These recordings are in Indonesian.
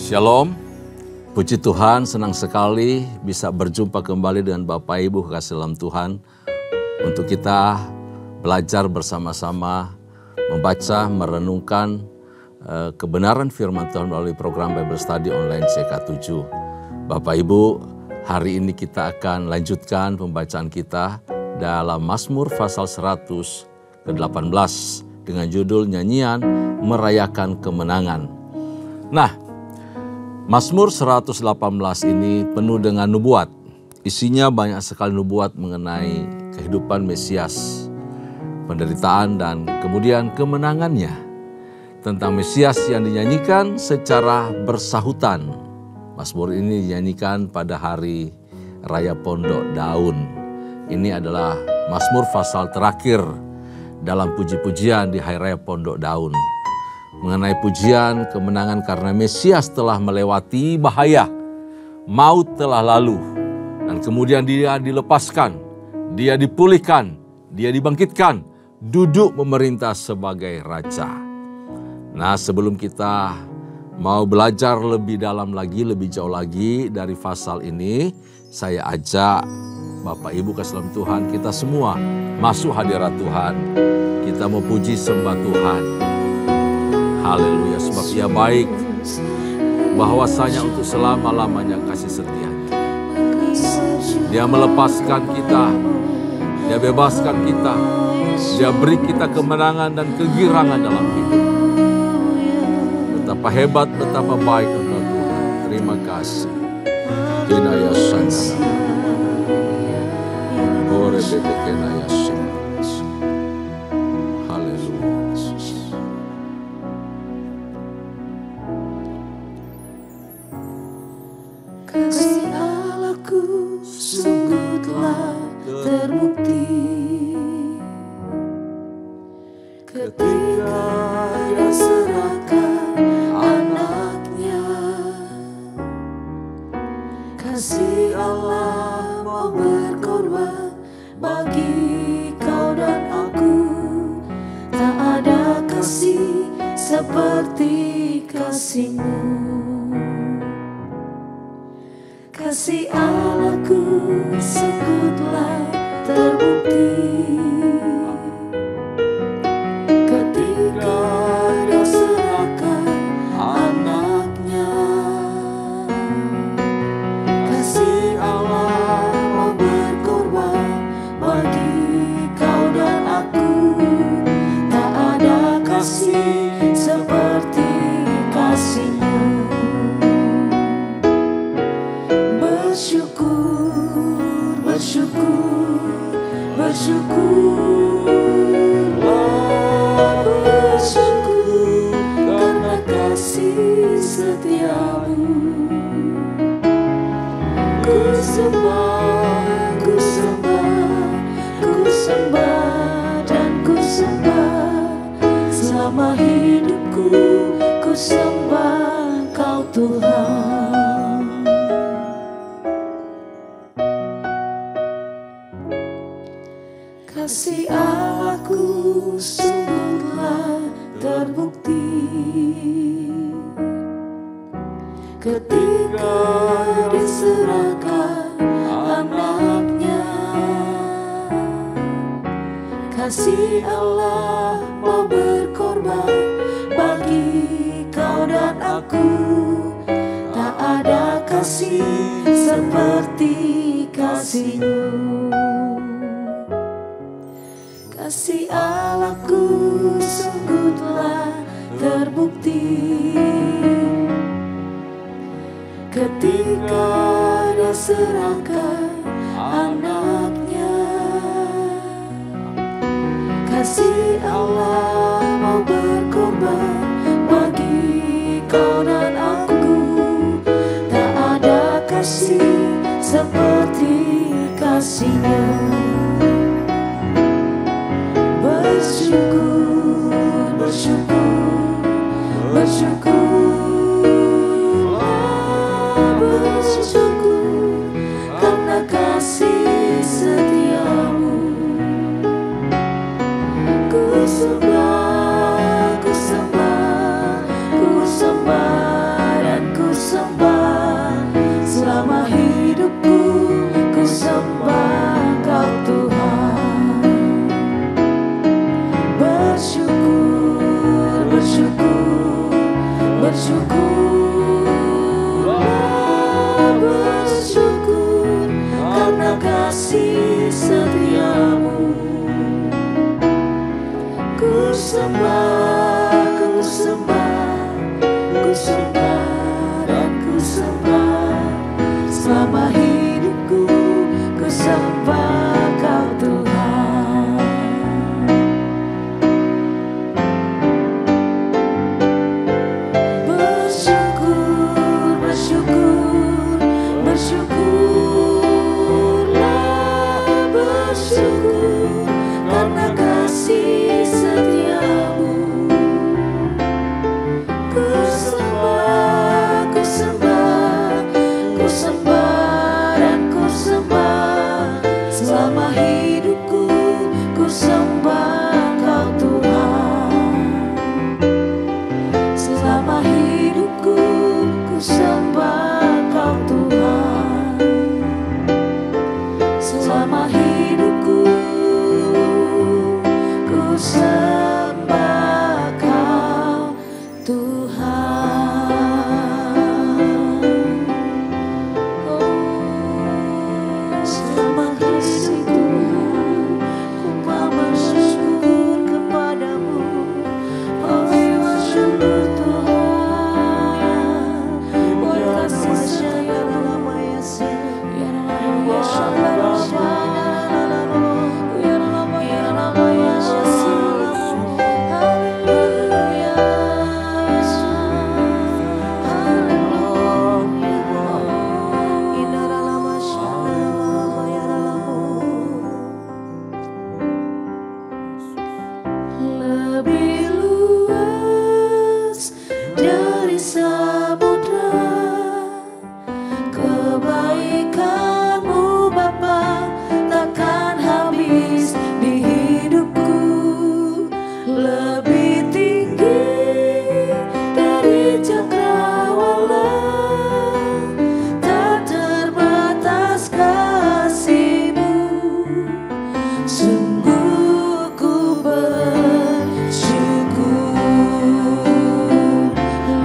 Shalom, puji Tuhan, senang sekali bisa berjumpa kembali dengan Bapak Ibu kekasih dalam Tuhan untuk kita belajar bersama-sama, membaca, merenungkan kebenaran firman Tuhan melalui program Bible Study online CK7. Bapak Ibu, hari ini kita akan lanjutkan pembacaan kita dalam Mazmur pasal 100 ke-18 dengan judul Nyanyian Merayakan Kemenangan. Nah, Mazmur 118 ini penuh dengan nubuat. Isinya banyak sekali nubuat mengenai kehidupan Mesias, penderitaan dan kemudian kemenangannya. Tentang Mesias yang dinyanyikan secara bersahutan. Mazmur ini dinyanyikan pada hari Raya Pondok Daun. Ini adalah Mazmur pasal terakhir dalam puji-pujian di hari Raya Pondok Daun. Mengenai pujian kemenangan karena Mesias telah melewati bahaya, maut telah lalu, dan kemudian dia dilepaskan, dia dipulihkan, dia dibangkitkan, duduk memerintah sebagai Raja. Nah, sebelum kita mau belajar lebih dalam lagi, lebih jauh lagi dari pasal ini, saya ajak Bapak Ibu kasih dalam Tuhan, kita semua masuk hadirat Tuhan. Kita mau puji sembah Tuhan. Haleluya, sebab Ia baik, bahwasanya untuk selama-lamanya kasih setia-Nya. Dia melepaskan kita, Dia bebaskan kita, Dia beri kita kemenangan dan kegirangan dalam hidup. Betapa hebat, betapa baik Engkau Tuhan. Terima kasih. Hinaya sangana. Ore betekenaya sangana. Kasih Allahku sungguh telah terbukti ketika Dia serahkan anaknya. Kasih Allah mau berkorban bagi kau dan aku. Tak ada kasih seperti kasih-Mu. Kasih Allahku sungguh telah terbukti ketika Dia serahkan anaknya. Kasih Allah mau berkorban bagi kau dan aku. Tak ada kasih seperti kasih-Mu. Bersyukur karena kasih setia-Mu. Ku sembah, ku sembah, ku sembah dan ku sembah. Selama hidupku ku sembah Kau Tuhan. Kasih Allahku sungguhlah terbukti ketika diserahkan anaknya. Kasih Allah mau berkorban bagi kau dan aku. Tak ada kasih seperti kasih-Mu. Kasih Allahku sungguh telah terbukti ketika Dia serahkan anaknya. Kasih Allah mau berkorban bagi kau dan aku. Tak ada kasih seperti kasih-Nya. Bersyukur, bersyukur, bersyukurlah, bersyukur karena kasih setia-Mu. Ku sembah, ku sembah, ku sembah dan ku cakrawala, tak terbatas kasih-Mu. Sungguh ku bersyukur,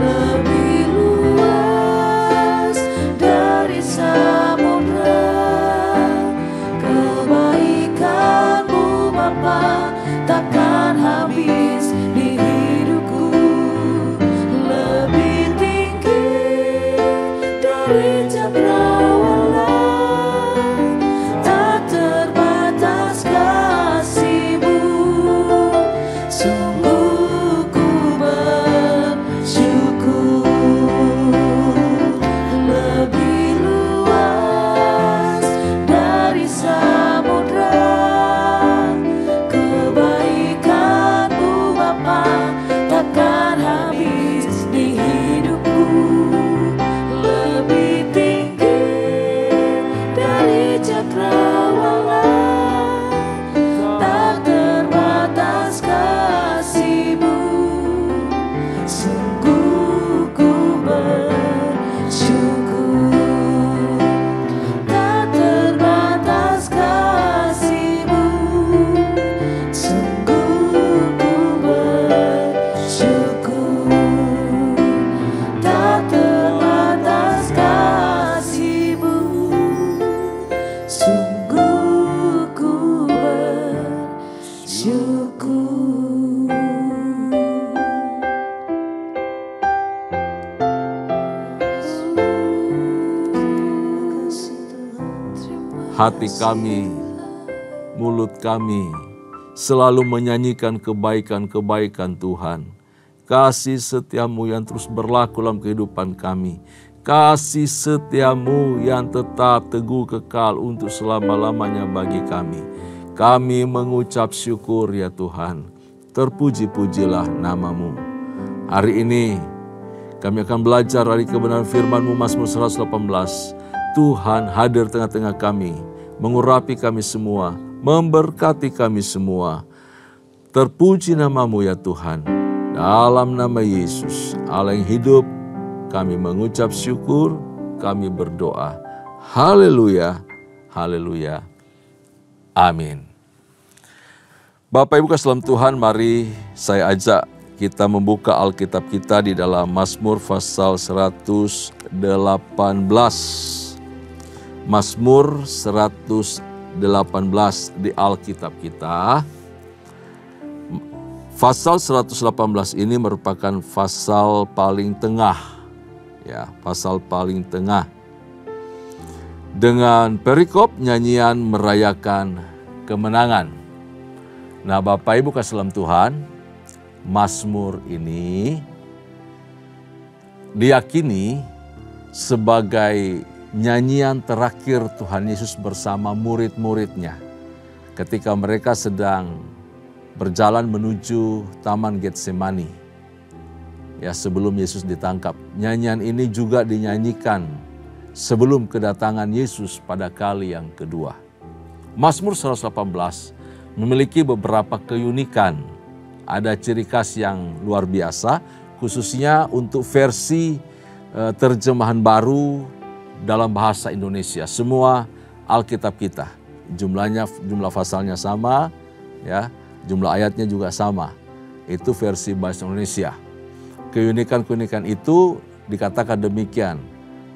lebih luas dari samudra kebaikan-Mu Bapa, takkan habis di hidupku. Lebih tinggi dari cakrawala, tak terbatas kasih-Mu. Sungguh ku bersyukur, lebih luas dari samudra kebaikan-Mu Bapa, takkan habis di hidupku. Lebih tinggi dari cakrawala, tak terbatas kasih-Mu. Sungguh ku bersyukur, tak terbatas kasih-Mu. Sungguh ku bersyukur, tak terbatas kasih-Mu. Sungguh ku bersyukur. Hati kami, mulut kami selalu menyanyikan kebaikan-kebaikan Tuhan. Kasih setia-Mu yang terus berlaku dalam kehidupan kami. Kasih setia-Mu yang tetap teguh kekal untuk selama-lamanya bagi kami. Kami mengucap syukur ya Tuhan. Terpuji-pujilah nama-Mu. Hari ini kami akan belajar dari kebenaran firman-Mu, Mazmur 118. Tuhan hadir tengah-tengah kami, mengurapi kami semua, memberkati kami semua. Terpuji nama-Mu ya Tuhan. Dalam nama Yesus, Allah yang hidup, kami mengucap syukur, kami berdoa. Haleluya, haleluya, amin. Bapak Ibu kasih dalam Tuhan, mari saya ajak kita membuka Alkitab kita di dalam Mazmur pasal 118. Mazmur 118 di Alkitab kita. Pasal 118 ini merupakan pasal paling tengah. Ya, pasal paling tengah. Dengan perikop nyanyian merayakan kemenangan. Nah, Bapak Ibu kasih dalam Tuhan, Mazmur ini diyakini sebagai nyanyian terakhir Tuhan Yesus bersama murid-muridnya ketika mereka sedang berjalan menuju Taman Getsemani. Ya, sebelum Yesus ditangkap. Nyanyian ini juga dinyanyikan sebelum kedatangan Yesus pada kali yang kedua. Mazmur 118 memiliki beberapa keunikan. Ada ciri khas yang luar biasa, khususnya untuk versi terjemahan baru dalam bahasa Indonesia. Semua Alkitab kita, jumlah pasalnya sama, ya, jumlah ayatnya juga sama. Itu versi bahasa Indonesia. Keunikan-keunikan itu dikatakan demikian.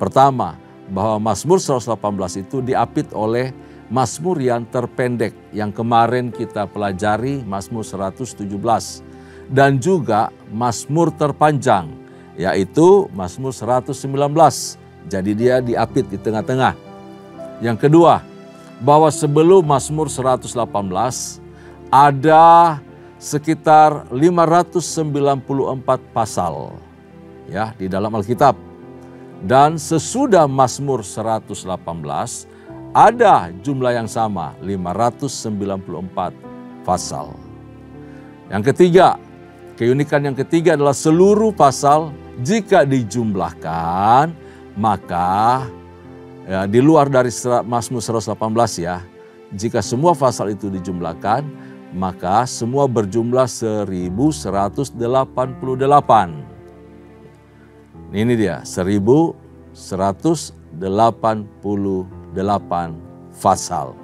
Pertama, bahwa Mazmur 118 itu diapit oleh Mazmur yang terpendek yang kemarin kita pelajari, Mazmur 117. Dan juga Mazmur terpanjang, yaitu Mazmur 119. Jadi dia diapit di tengah-tengah. Yang kedua, bahwa sebelum Mazmur 118 ada sekitar 594 pasal ya di dalam Alkitab. Dan sesudah Mazmur 118 ada jumlah yang sama, 594 pasal. Yang ketiga, keunikan yang ketiga adalah seluruh pasal jika dijumlahkan, maka ya, di luar dari Mazmur 118 ya, jika semua pasal itu dijumlahkan, maka semua berjumlah 1188. Ini dia 1188 pasal.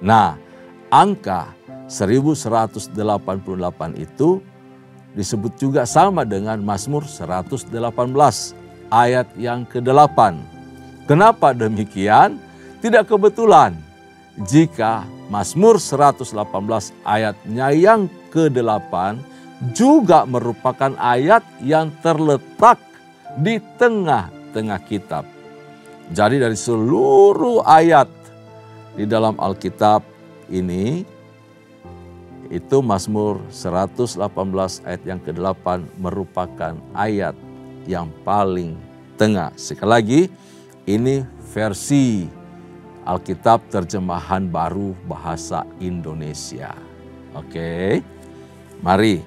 Nah, angka 1188 itu disebut juga sama dengan Mazmur 118 ayat yang ke-8. Kenapa demikian? Tidak kebetulan jika Mazmur 118 ayatnya yang ke-8 juga merupakan ayat yang terletak di tengah-tengah kitab. Jadi dari seluruh ayat di dalam Alkitab ini, itu Mazmur 118 ayat yang ke-8 merupakan ayat yang paling tengah. Sekali lagi, ini versi Alkitab terjemahan baru bahasa Indonesia. Oke, mari.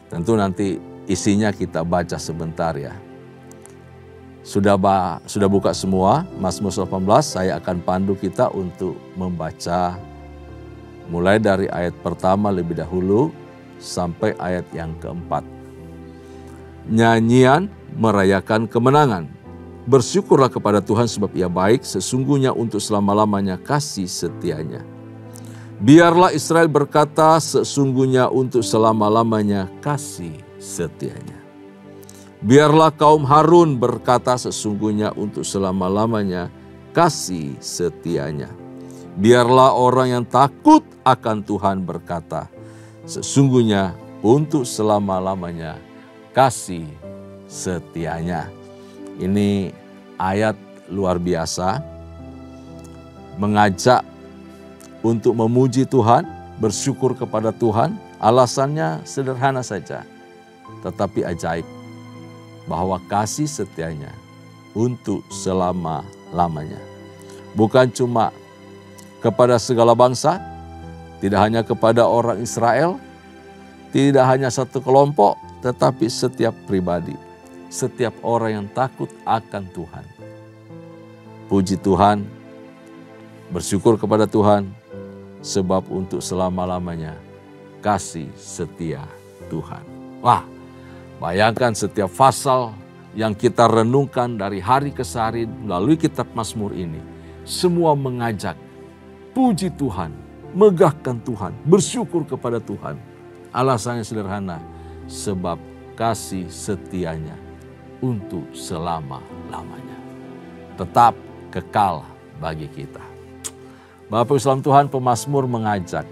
Tentu nanti isinya kita baca sebentar ya. Sudah buka semua Mazmur 18, saya akan pandu kita untuk membaca mulai dari ayat pertama lebih dahulu sampai ayat yang keempat. Nyanyian merayakan kemenangan. Bersyukurlah kepada Tuhan sebab Ia baik, sesungguhnya untuk selama-lamanya kasih setianya. Biarlah Israel berkata, sesungguhnya untuk selama-lamanya kasih setianya. Biarlah kaum Harun berkata, sesungguhnya untuk selama-lamanya kasih setianya. Biarlah orang yang takut akan Tuhan berkata, sesungguhnya untuk selama-lamanya kasih setianya. Ini ayat luar biasa, mengajak untuk memuji Tuhan, bersyukur kepada Tuhan. Alasannya sederhana saja, tetapi ajaib, bahwa kasih setianya untuk selama-lamanya. Bukan cuma kepada segala bangsa, tidak hanya kepada orang Israel, tidak hanya satu kelompok, tetapi setiap pribadi, setiap orang yang takut akan Tuhan. Puji Tuhan, bersyukur kepada Tuhan, sebab untuk selama-lamanya kasih setia Tuhan. Wah, bayangkan setiap pasal yang kita renungkan dari hari ke hari melalui kitab Mazmur ini, semua mengajak puji Tuhan, megahkan Tuhan, bersyukur kepada Tuhan. Alasannya sederhana, sebab kasih setianya untuk selama-lamanya. Tetap kekal bagi kita. Bapak Islam Tuhan, pemazmur mengajak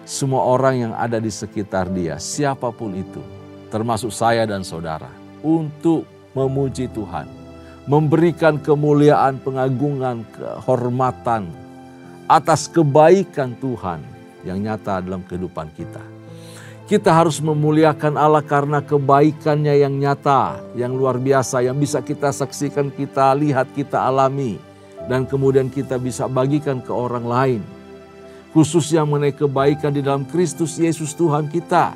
semua orang yang ada di sekitar dia, siapapun itu, termasuk saya dan saudara, untuk memuji Tuhan, memberikan kemuliaan, pengagungan, kehormatan atas kebaikan Tuhan yang nyata dalam kehidupan kita. Kita harus memuliakan Allah karena kebaikannya yang nyata, yang luar biasa, yang bisa kita saksikan, kita lihat, kita alami, dan kemudian kita bisa bagikan ke orang lain. Khususnya mengenai kebaikan di dalam Kristus Yesus Tuhan kita.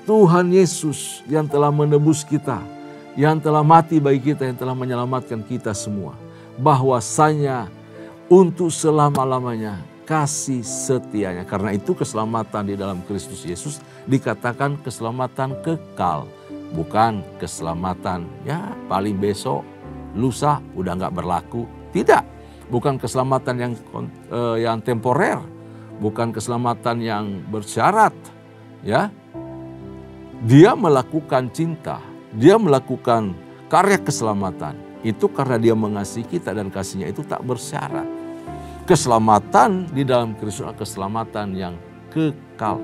Tuhan Yesus yang telah menebus kita, yang telah mati bagi kita, yang telah menyelamatkan kita semua. Bahwasanya untuk selama-lamanya kasih setianya. Karena itu keselamatan di dalam Kristus Yesus dikatakan keselamatan kekal. Bukan keselamatan ya paling besok, lusa udah nggak berlaku. Tidak. Bukan keselamatan yang temporer. Bukan keselamatan yang bersyarat. Ya. Dia melakukan cinta. Dia melakukan karya keselamatan. Itu karena dia mengasihi kita dan kasihnya itu tak bersyarat. Keselamatan di dalam Kristus adalah keselamatan yang kekal.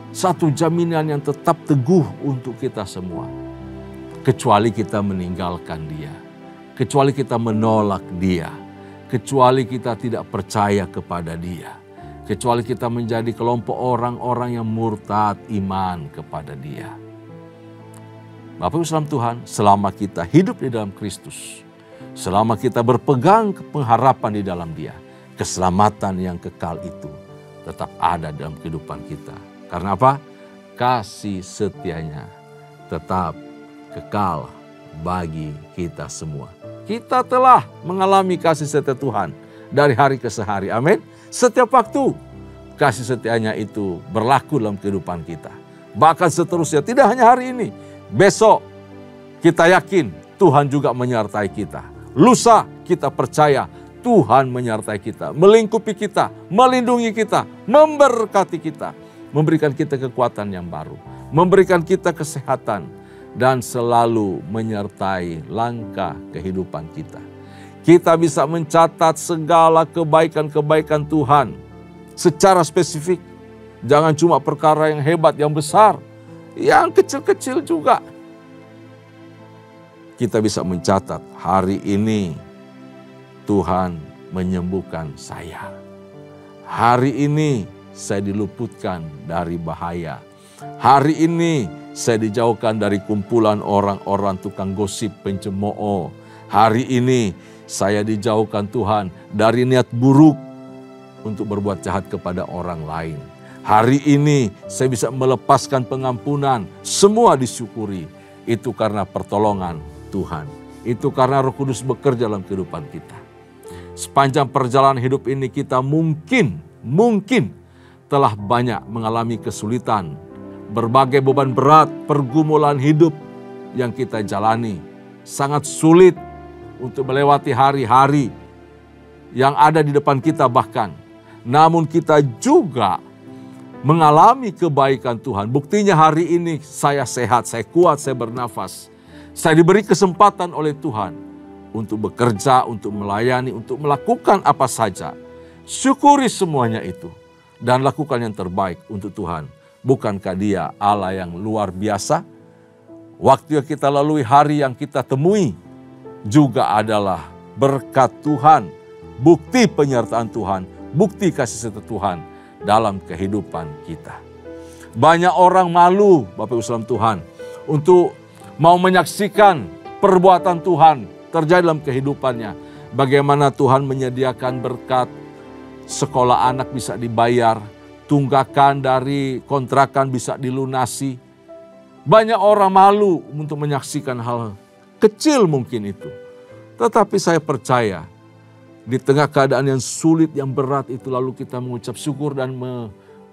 Satu jaminan yang tetap teguh untuk kita semua. Kecuali kita meninggalkan dia. Kecuali kita menolak dia. Kecuali kita tidak percaya kepada dia. Kecuali kita menjadi kelompok orang-orang yang murtad iman kepada dia. Bapak Islam Tuhan, selama kita hidup di dalam Kristus, selama kita berpegang pengharapan di dalam dia, keselamatan yang kekal itu tetap ada dalam kehidupan kita. Karena apa? Kasih setianya tetap kekal bagi kita semua. Kita telah mengalami kasih setia Tuhan dari hari ke hari. Amin. Setiap waktu kasih setianya itu berlaku dalam kehidupan kita. Bahkan seterusnya, tidak hanya hari ini. Besok kita yakin Tuhan juga menyertai kita. Lusa kita percaya Tuhan menyertai kita, melingkupi kita, melindungi kita, memberkati kita, memberikan kita kekuatan yang baru, memberikan kita kesehatan, dan selalu menyertai langkah kehidupan kita. Kita bisa mencatat segala kebaikan-kebaikan Tuhan secara spesifik. Jangan cuma perkara yang hebat, yang besar, yang kecil-kecil juga. Kita bisa mencatat, hari ini Tuhan menyembuhkan saya. Hari ini saya diluputkan dari bahaya. Hari ini saya dijauhkan dari kumpulan orang-orang tukang gosip, pencemooh. Hari ini saya dijauhkan Tuhan dari niat buruk untuk berbuat jahat kepada orang lain. Hari ini saya bisa melepaskan pengampunan, semua disyukuri. Itu karena pertolongan Tuhan. Itu karena Roh Kudus bekerja dalam kehidupan kita. Sepanjang perjalanan hidup ini kita mungkin telah banyak mengalami kesulitan, berbagai beban berat, pergumulan hidup yang kita jalani. Sangat sulit untuk melewati hari-hari yang ada di depan kita bahkan. Namun kita juga mengalami kebaikan Tuhan. Buktinya hari ini saya sehat, saya kuat, saya bernafas. Saya diberi kesempatan oleh Tuhan untuk bekerja, untuk melayani, untuk melakukan apa saja. Syukuri semuanya itu dan lakukan yang terbaik untuk Tuhan. Bukankah Dia Allah yang luar biasa? Waktu yang kita lalui, hari yang kita temui juga adalah berkat Tuhan, bukti penyertaan Tuhan, bukti kasih setia Tuhan dalam kehidupan kita. Banyak orang malu, Bapak Ibu saudara Tuhan, untuk mau menyaksikan perbuatan Tuhan terjadi dalam kehidupannya. Bagaimana Tuhan menyediakan berkat, sekolah anak bisa dibayar, tunggakan dari kontrakan bisa dilunasi. Banyak orang malu untuk menyaksikan hal kecil mungkin itu. Tetapi saya percaya di tengah keadaan yang sulit, yang berat itu, lalu kita mengucap syukur dan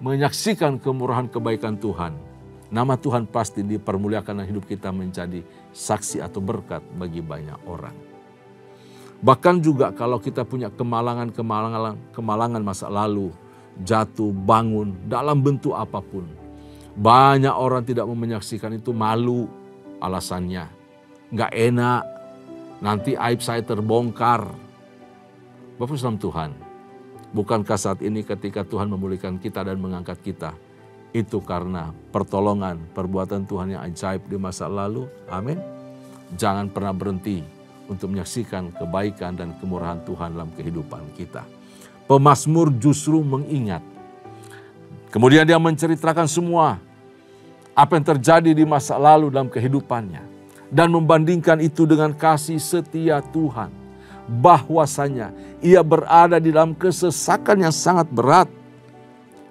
menyaksikan kemurahan kebaikan Tuhan. Nama Tuhan pasti dipermuliakan dan hidup kita menjadi saksi atau berkat bagi banyak orang. Bahkan juga kalau kita punya kemalangan masa lalu, jatuh, bangun, dalam bentuk apapun. Banyak orang tidak mau menyaksikan itu, malu alasannya. Nggak enak, nanti aib saya terbongkar. Bapak saudara Tuhan, bukankah saat ini ketika Tuhan memulihkan kita dan mengangkat kita, itu karena pertolongan, perbuatan Tuhan yang ajaib di masa lalu? Amin. Jangan pernah berhenti untuk menyaksikan kebaikan dan kemurahan Tuhan dalam kehidupan kita. Pemazmur justru mengingat. Kemudian dia menceritakan semua apa yang terjadi di masa lalu dalam kehidupannya. Dan membandingkan itu dengan kasih setia Tuhan. Bahwasanya ia berada di dalam kesesakan yang sangat berat.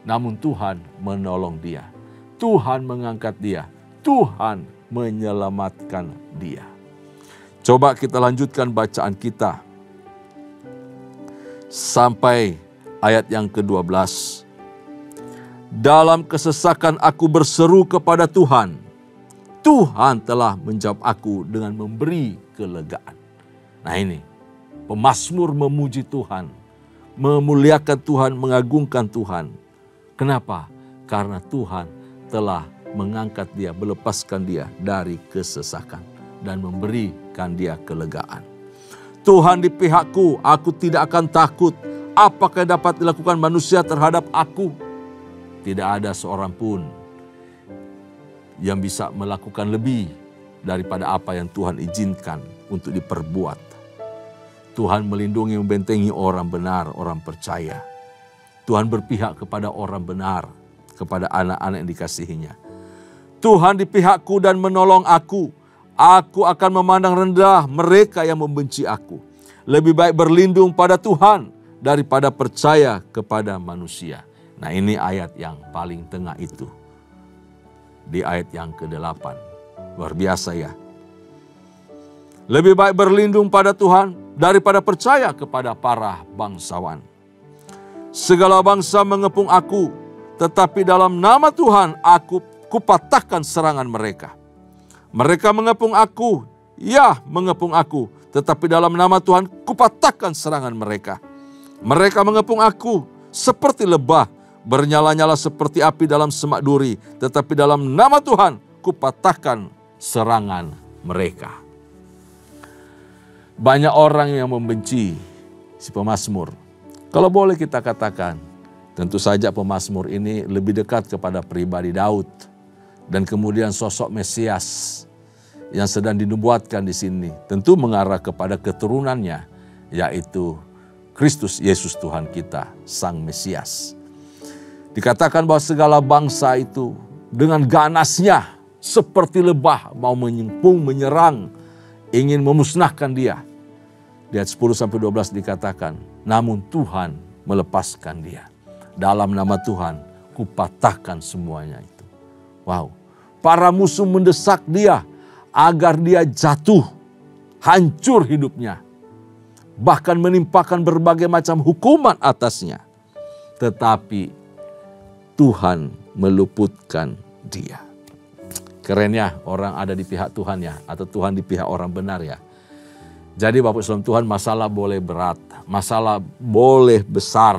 Namun Tuhan menolong dia. Tuhan mengangkat dia. Tuhan menyelamatkan dia. Coba kita lanjutkan bacaan kita. Sampai ayat yang ke-12. Dalam kesesakan aku berseru kepada Tuhan. Tuhan telah menjawab aku dengan memberi kelegaan. Nah ini, pemazmur memuji Tuhan. Memuliakan Tuhan, mengagungkan Tuhan. Kenapa? Karena Tuhan telah mengangkat dia, melepaskan dia dari kesesakan dan memberikan dia kelegaan. Tuhan di pihakku, aku tidak akan takut. Apakah dapat dilakukan manusia terhadap aku? Tidak ada seorang pun yang bisa melakukan lebih daripada apa yang Tuhan izinkan untuk diperbuat. Tuhan melindungi, membentengi orang benar, orang percaya. Tuhan berpihak kepada orang benar, kepada anak-anak yang dikasihinya. Tuhan di pihakku dan menolong aku. Aku akan memandang rendah mereka yang membenci aku. Lebih baik berlindung pada Tuhan daripada percaya kepada manusia. Nah ini ayat yang paling tengah itu. Di ayat yang ke-8. Luar biasa ya. Lebih baik berlindung pada Tuhan daripada percaya kepada para bangsawan. Segala bangsa mengepung aku, tetapi dalam nama Tuhan aku kupatahkan serangan mereka. Mereka mengepung aku, ya mengepung aku, tetapi dalam nama Tuhan kupatahkan serangan mereka. Mereka mengepung aku seperti lebah, bernyala-nyala seperti api dalam semak duri, tetapi dalam nama Tuhan kupatahkan serangan mereka. Banyak orang yang membenci si pemazmur. Kalau boleh kita katakan, tentu saja pemazmur ini lebih dekat kepada pribadi Daud dan kemudian sosok Mesias yang sedang dinubuatkan di sini tentu mengarah kepada keturunannya, yaitu Kristus Yesus Tuhan kita, Sang Mesias. Dikatakan bahwa segala bangsa itu dengan ganasnya seperti lebah mau menyempung, menyerang, ingin memusnahkan dia. Di ayat 10-12 dikatakan, namun Tuhan melepaskan dia. Dalam nama Tuhan kupatahkan semuanya itu. Wow, para musuh mendesak dia agar dia jatuh, hancur hidupnya. Bahkan menimpakan berbagai macam hukuman atasnya. Tetapi Tuhan meluputkan dia. Keren ya, orang ada di pihak Tuhan ya, atau Tuhan di pihak orang benar ya. Jadi Bapak Saudara Tuhan, masalah boleh berat, masalah boleh besar,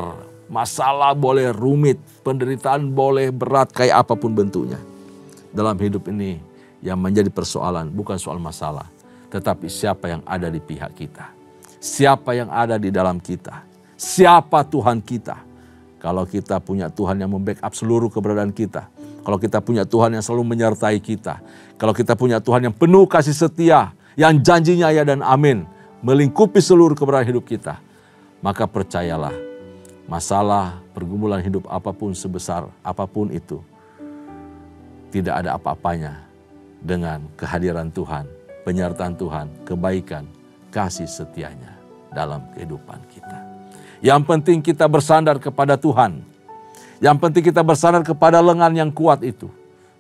masalah boleh rumit, penderitaan boleh berat kayak apapun bentuknya. Dalam hidup ini yang menjadi persoalan bukan soal masalah, tetapi siapa yang ada di pihak kita. Siapa yang ada di dalam kita. Siapa Tuhan kita. Kalau kita punya Tuhan yang membackup seluruh keberadaan kita. Kalau kita punya Tuhan yang selalu menyertai kita. Kalau kita punya Tuhan yang penuh kasih setia. Yang janjinya ya dan amin. Melingkupi seluruh keberadaan hidup kita. Maka percayalah. Masalah, pergumulan hidup apapun sebesar apapun itu. Tidak ada apa-apanya dengan kehadiran Tuhan. Penyertaan Tuhan, kebaikan, kasih setianya dalam kehidupan kita. Yang penting kita bersandar kepada Tuhan. Yang penting kita bersandar kepada lengan yang kuat itu.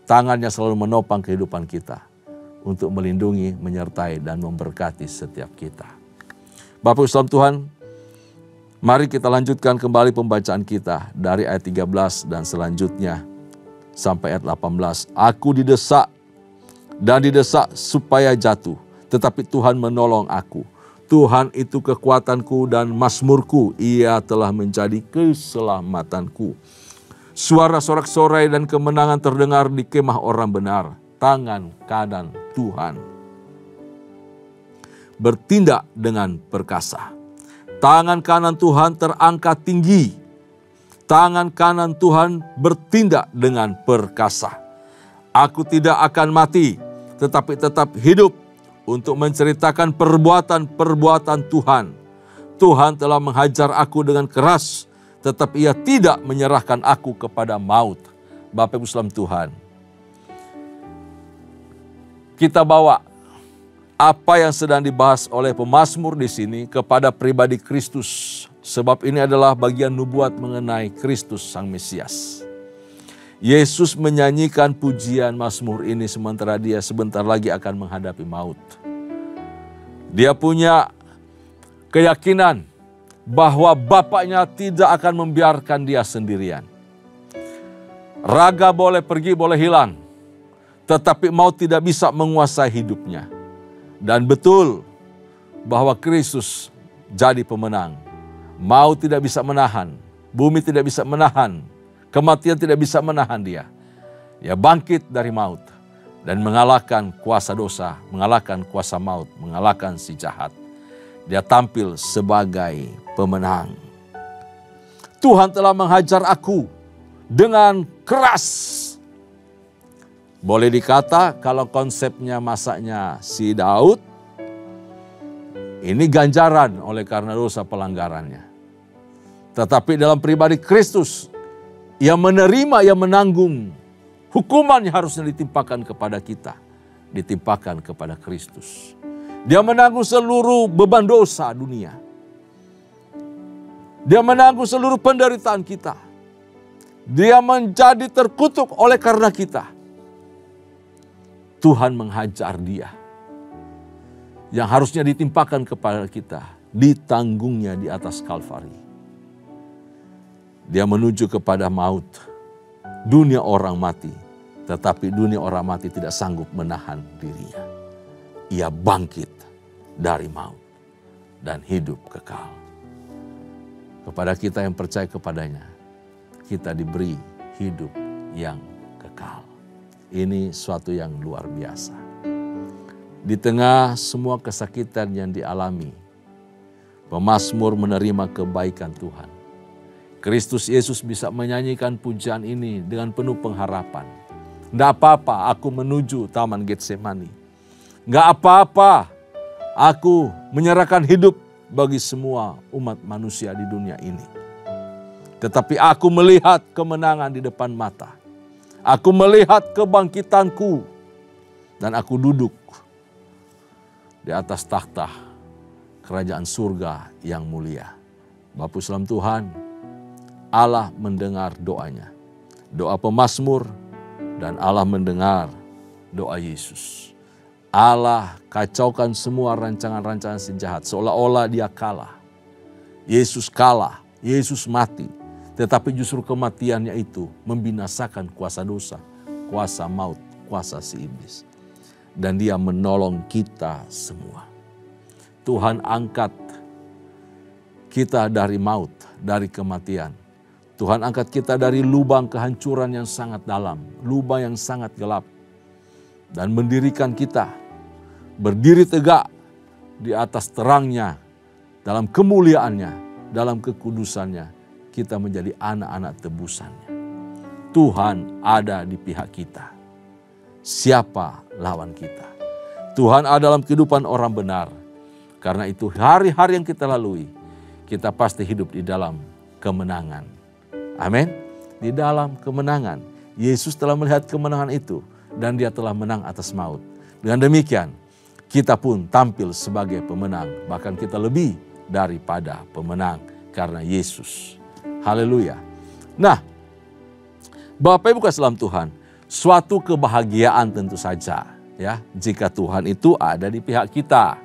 Tangannya selalu menopang kehidupan kita. Untuk melindungi, menyertai, dan memberkati setiap kita. Bapak Islam Tuhan, mari kita lanjutkan kembali pembacaan kita. Dari ayat 13 dan selanjutnya sampai ayat 18. Aku didesak dan didesak supaya jatuh. Tetapi Tuhan menolong aku. Tuhan itu kekuatanku dan mazmurku. Ia telah menjadi keselamatanku. Suara sorak-sorai dan kemenangan terdengar di kemah orang benar. Tangan kanan Tuhan bertindak dengan perkasa. Tangan kanan Tuhan terangkat tinggi. Tangan kanan Tuhan bertindak dengan perkasa. Aku tidak akan mati, tetapi tetap hidup untuk menceritakan perbuatan-perbuatan Tuhan. Tuhan telah menghajar aku dengan keras, tetapi Ia tidak menyerahkan aku kepada maut. Bapak Ibu Salam Tuhan, kita bawa apa yang sedang dibahas oleh pemazmur di sini kepada pribadi Kristus. Sebab ini adalah bagian nubuat mengenai Kristus Sang Mesias. Yesus menyanyikan pujian mazmur ini sementara dia sebentar lagi akan menghadapi maut. Dia punya keyakinan bahwa Bapaknya tidak akan membiarkan dia sendirian. Raga boleh pergi, boleh hilang. Tetapi maut tidak bisa menguasai hidupnya. Dan betul bahwa Kristus jadi pemenang. Maut tidak bisa menahan. Bumi tidak bisa menahan. Kematian tidak bisa menahan dia. Dia bangkit dari maut. Dan mengalahkan kuasa dosa. Mengalahkan kuasa maut. Mengalahkan si jahat. Dia tampil sebagai pemenang. Tuhan telah menghajar aku dengan keras. Boleh dikata kalau konsepnya masaknya si Daud, ini ganjaran oleh karena dosa pelanggarannya. Tetapi dalam pribadi Kristus, Ia menerima, Ia menanggung hukuman yang harusnya ditimpakan kepada kita. Ditimpakan kepada Kristus. Dia menanggung seluruh beban dosa dunia. Dia menanggung seluruh penderitaan kita. Dia menjadi terkutuk oleh karena kita. Tuhan menghajar dia. Yang harusnya ditimpakan kepada kita. Ditanggungnya di atas Kalvari. Dia menuju kepada maut. Dunia orang mati. Tetapi dunia orang mati tidak sanggup menahan dirinya. ia bangkit dari maut dan hidup kekal. Kepada kita yang percaya kepadanya, kita diberi hidup yang kekal. Ini suatu yang luar biasa. Di tengah semua kesakitan yang dialami, pemazmur menerima kebaikan Tuhan. Kristus Yesus bisa menyanyikan pujian ini dengan penuh pengharapan. Tidak apa-apa, aku menuju Taman Getsemani. Nggak apa-apa, aku menyerahkan hidup bagi semua umat manusia di dunia ini. Tetapi aku melihat kemenangan di depan mata. Aku melihat kebangkitanku. Dan aku duduk di atas takhta kerajaan surga yang mulia. Bapa Salam Tuhan, Allah mendengar doanya. Doa pemazmur dan Allah mendengar doa Yesus. Allah kacaukan semua rancangan-rancangan si jahat. Seolah-olah dia kalah. Yesus kalah, Yesus mati. Tetapi justru kematiannya itu membinasakan kuasa dosa, kuasa maut, kuasa si iblis. Dan dia menolong kita semua. Tuhan angkat kita dari maut, dari kematian. Tuhan angkat kita dari lubang kehancuran yang sangat dalam, lubang yang sangat gelap. Dan mendirikan kita berdiri tegak di atas terangnya, dalam kemuliaannya, dalam kekudusannya, kita menjadi anak-anak tebusannya. Tuhan ada di pihak kita. Siapa lawan kita? Tuhan ada dalam kehidupan orang benar. Karena itu hari-hari yang kita lalui, kita pasti hidup di dalam kemenangan. Amin. Di dalam kemenangan. Yesus telah melihat kemenangan itu dan dia telah menang atas maut. Dengan demikian, kita pun tampil sebagai pemenang. Bahkan kita lebih daripada pemenang karena Yesus. Haleluya. Nah, Bapak Ibu kasih dalam Tuhan, suatu kebahagiaan tentu saja ya jika Tuhan itu ada di pihak kita.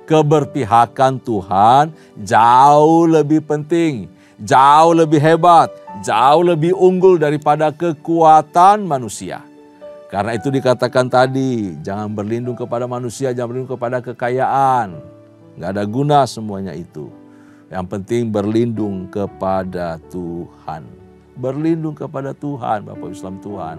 Keberpihakan Tuhan jauh lebih penting, jauh lebih hebat, jauh lebih unggul daripada kekuatan manusia. Karena itu dikatakan tadi, jangan berlindung kepada manusia, jangan berlindung kepada kekayaan. Nggak ada guna semuanya itu. Yang penting berlindung kepada Tuhan. Berlindung kepada Tuhan, Bapak Islam Tuhan.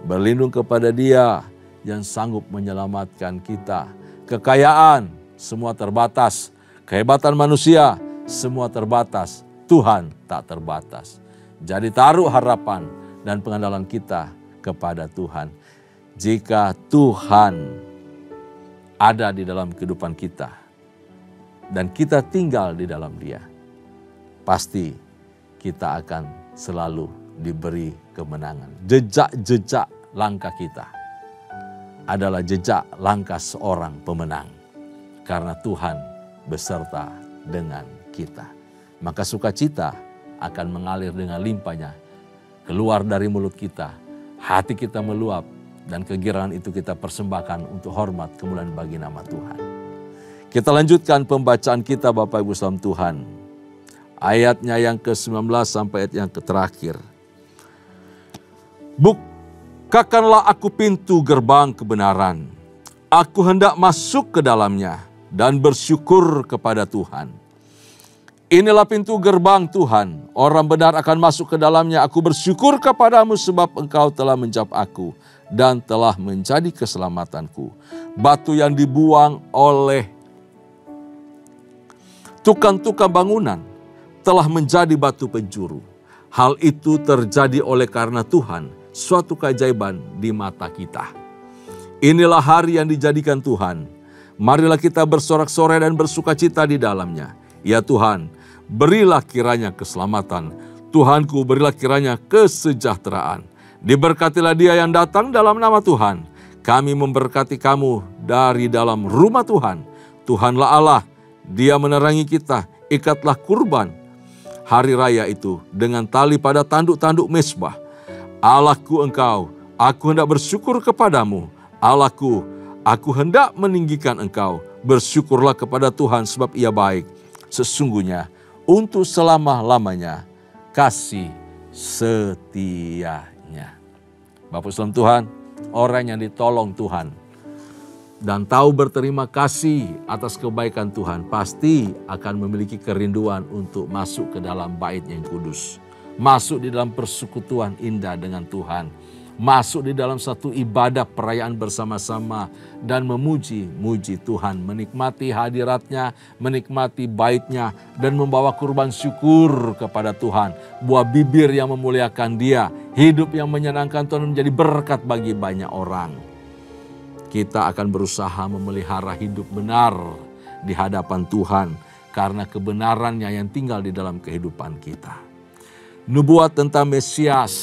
Berlindung kepada Dia yang sanggup menyelamatkan kita. Kekayaan, semua terbatas. Kehebatan manusia, semua terbatas. Tuhan tak terbatas. Jadi taruh harapan dan pengandalan kita kepada Tuhan. Jika Tuhan ada di dalam kehidupan kita dan kita tinggal di dalam Dia, pasti kita akan selalu diberi kemenangan. Jejak-jejak langkah kita adalah jejak langkah seorang pemenang karena Tuhan beserta dengan kita. Maka sukacita akan mengalir dengan limpahnya keluar dari mulut kita. Hati kita meluap dan kegirangan itu kita persembahkan untuk hormat kemuliaan bagi nama Tuhan. Kita lanjutkan pembacaan kita Bapak Ibu salam Tuhan. Ayatnya yang ke-19 sampai ayat yang terakhir. Bukakanlah aku pintu gerbang kebenaran. Aku hendak masuk ke dalamnya dan bersyukur kepada Tuhan. Inilah pintu gerbang Tuhan. Orang benar akan masuk ke dalamnya. Aku bersyukur kepadamu sebab engkau telah menjawab aku dan telah menjadi keselamatanku. Batu yang dibuang oleh tukang-tukang bangunan telah menjadi batu penjuru. Hal itu terjadi oleh karena Tuhan, suatu keajaiban di mata kita. Inilah hari yang dijadikan Tuhan. Marilah kita bersorak-sorai dan bersukacita di dalamnya. Ya Tuhan, berilah kiranya keselamatan. Tuhanku, berilah kiranya kesejahteraan. Diberkatilah dia yang datang dalam nama Tuhan. Kami memberkati kamu dari dalam rumah Tuhan. Tuhanlah Allah, Dia menerangi kita. Ikatlah kurban hari raya itu dengan tali pada tanduk-tanduk mezbah. Allahku engkau, aku hendak bersyukur kepadamu. Allahku, aku hendak meninggikan engkau. Bersyukurlah kepada Tuhan sebab Ia baik. Sesungguhnya untuk selama-lamanya kasih setianya. Bapak salam Tuhan, orang yang ditolong Tuhan dan tahu berterima kasih atas kebaikan Tuhan, pasti akan memiliki kerinduan untuk masuk ke dalam bait yang kudus. Masuk di dalam persekutuan indah dengan Tuhan. Masuk di dalam satu ibadah perayaan bersama-sama dan memuji-muji Tuhan. Menikmati hadiratnya, menikmati baitnya dan membawa kurban syukur kepada Tuhan. Buah bibir yang memuliakan Dia, hidup yang menyenangkan Tuhan menjadi berkat bagi banyak orang. Kita akan berusaha memelihara hidup benar di hadapan Tuhan karena kebenarannya yang tinggal di dalam kehidupan kita. Nubuat tentang Mesias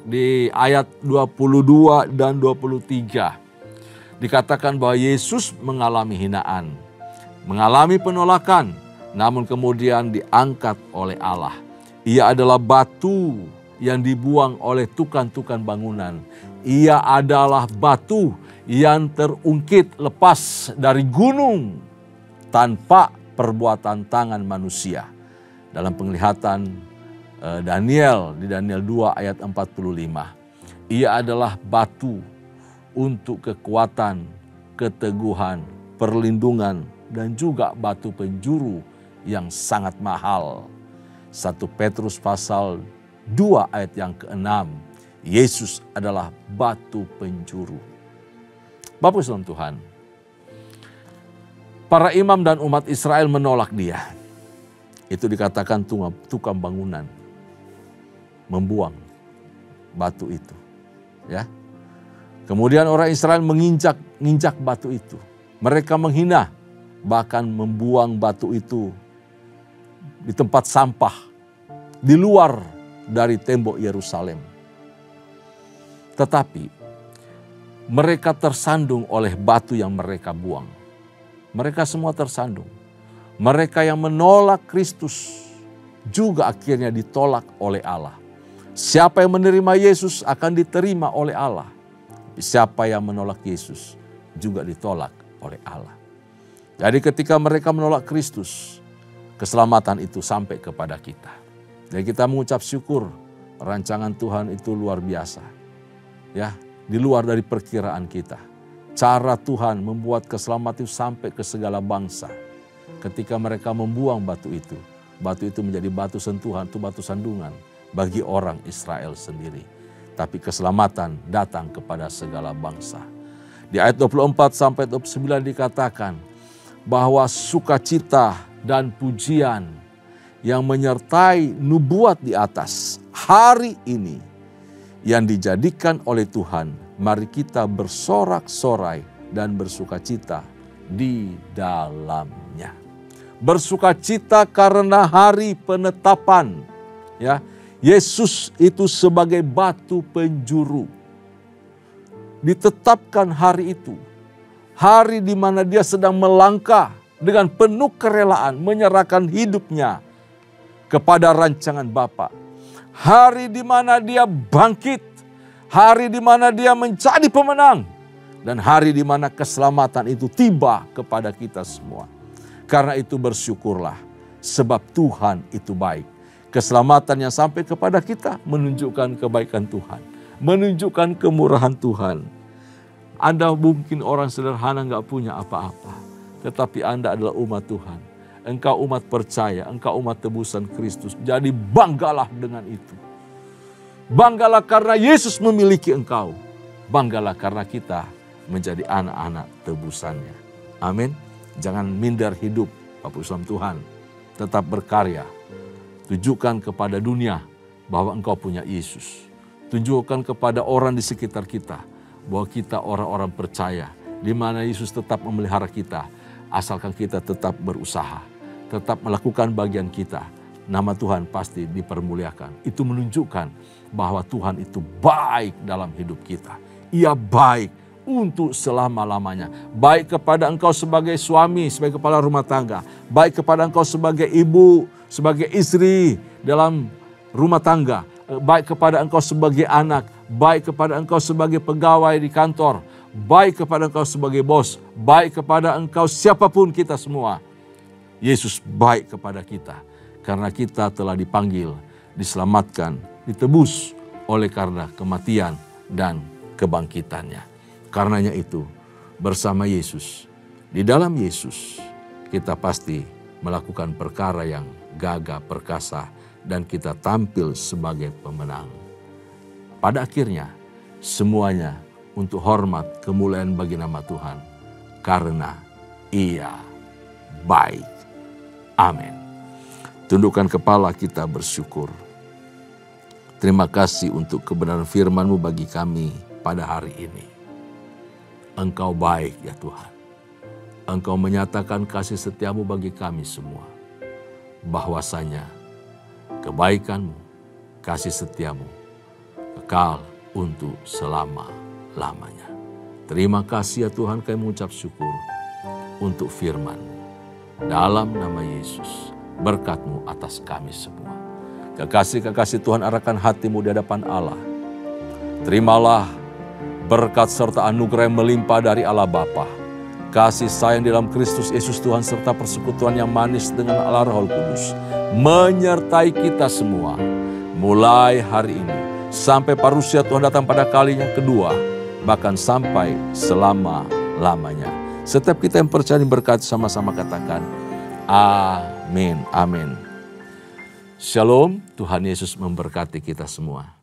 di ayat 22 dan 23. Dikatakan bahwa Yesus mengalami hinaan, mengalami penolakan, namun kemudian diangkat oleh Allah. Ia adalah batu yang dibuang oleh tukang-tukang bangunan. Ia adalah batu yang terungkit lepas dari gunung tanpa perbuatan tangan manusia. Dalam penglihatan Daniel, di Daniel 2 ayat 45. Ia adalah batu untuk kekuatan, keteguhan, perlindungan, dan juga batu penjuru yang sangat mahal. 1 Petrus pasal 2 ayat yang ke-6. Yesus adalah batu penjuru. Bapak Saudara Tuhan, para imam dan umat Israel menolak Dia. Itu dikatakan tukang bangunan membuang batu itu, ya. Kemudian orang Israel menginjak batu itu. Mereka menghina, bahkan membuang batu itu di tempat sampah di luar dari tembok Yerusalem. Tetapi mereka tersandung oleh batu yang mereka buang. Mereka semua tersandung. Mereka yang menolak Kristus juga akhirnya ditolak oleh Allah. Siapa yang menerima Yesus akan diterima oleh Allah. Siapa yang menolak Yesus juga ditolak oleh Allah. Jadi ketika mereka menolak Kristus, keselamatan itu sampai kepada kita. Dan kita mengucap syukur, rancangan Tuhan itu luar biasa. Ya, di luar dari perkiraan kita. Cara Tuhan membuat keselamatan itu sampai ke segala bangsa. Ketika mereka membuang batu itu menjadi batu sentuhan, itu batu sandungan bagi orang Israel sendiri. Tapi keselamatan datang kepada segala bangsa. Di ayat 24 sampai 29 dikatakan bahwa sukacita dan pujian yang menyertai nubuat di atas hari ini yang dijadikan oleh Tuhan, mari kita bersorak-sorai dan bersukacita di dalamnya. Bersukacita karena hari penetapan, ya. Yesus itu sebagai batu penjuru. Ditetapkan hari itu. Hari di mana Dia sedang melangkah dengan penuh kerelaan menyerahkan hidupnya kepada rancangan Bapa. Hari di mana Dia bangkit. Hari di mana Dia menjadi pemenang. Dan hari di mana keselamatan itu tiba kepada kita semua. Karena itu bersyukurlah sebab Tuhan itu baik. Keselamatan yang sampai kepada kita menunjukkan kebaikan Tuhan. Menunjukkan kemurahan Tuhan. Anda mungkin orang sederhana gak punya apa-apa. Tetapi Anda adalah umat Tuhan. Engkau umat percaya, engkau umat tebusan Kristus. Jadi banggalah dengan itu. Banggalah karena Yesus memiliki engkau. Banggalah karena kita menjadi anak-anak tebusannya. Amin. Jangan minder hidup, Bapak Saudara Tuhan. Tetap berkarya. Tunjukkan kepada dunia bahwa engkau punya Yesus. Tunjukkan kepada orang di sekitar kita bahwa kita orang-orang percaya. Di mana Yesus tetap memelihara kita. Asalkan kita tetap berusaha. Tetap melakukan bagian kita. Nama Tuhan pasti dipermuliakan. Itu menunjukkan bahwa Tuhan itu baik dalam hidup kita. Ia baik untuk selama-lamanya. Baik kepada engkau sebagai suami, sebagai kepala rumah tangga. Baik kepada engkau sebagai ibu, sebagai istri dalam rumah tangga. Baik kepada engkau sebagai anak. Baik kepada engkau sebagai pegawai di kantor. Baik kepada engkau sebagai bos. Baik kepada engkau siapapun kita semua. Yesus baik kepada kita. Karena kita telah dipanggil, diselamatkan, ditebus oleh karena kematian dan kebangkitannya. Karenanya itu, bersama Yesus. Di dalam Yesus kita pasti melakukan perkara yang gagah perkasa dan kita tampil sebagai pemenang. Pada akhirnya semuanya untuk hormat kemuliaan bagi nama Tuhan karena Ia baik. Amin. Tundukkan kepala, kita bersyukur. Terima kasih untuk kebenaran firman-Mu bagi kami pada hari ini. Engkau baik ya Tuhan. Engkau menyatakan kasih setia-Mu bagi kami semua. Bahwasanya kebaikan-Mu, kasih setia-Mu kekal untuk selama-lamanya. Terima kasih ya Tuhan, kami mengucap syukur untuk firman-Mu. Dalam nama Yesus, berkat-Mu atas kami semua. Kekasih-kekasih Tuhan, arahkan hatimu di hadapan Allah. Terimalah berkat serta anugerah yang melimpah dari Allah Bapa, kasih sayang di dalam Kristus Yesus Tuhan, serta persekutuan yang manis dengan Allah Roh Kudus menyertai kita semua mulai hari ini sampai parusia Tuhan datang pada kalinya kedua, bahkan sampai selama-lamanya. Setiap kita yang percaya diberkati, sama-sama katakan amin, amin. Shalom, Tuhan Yesus memberkati kita semua.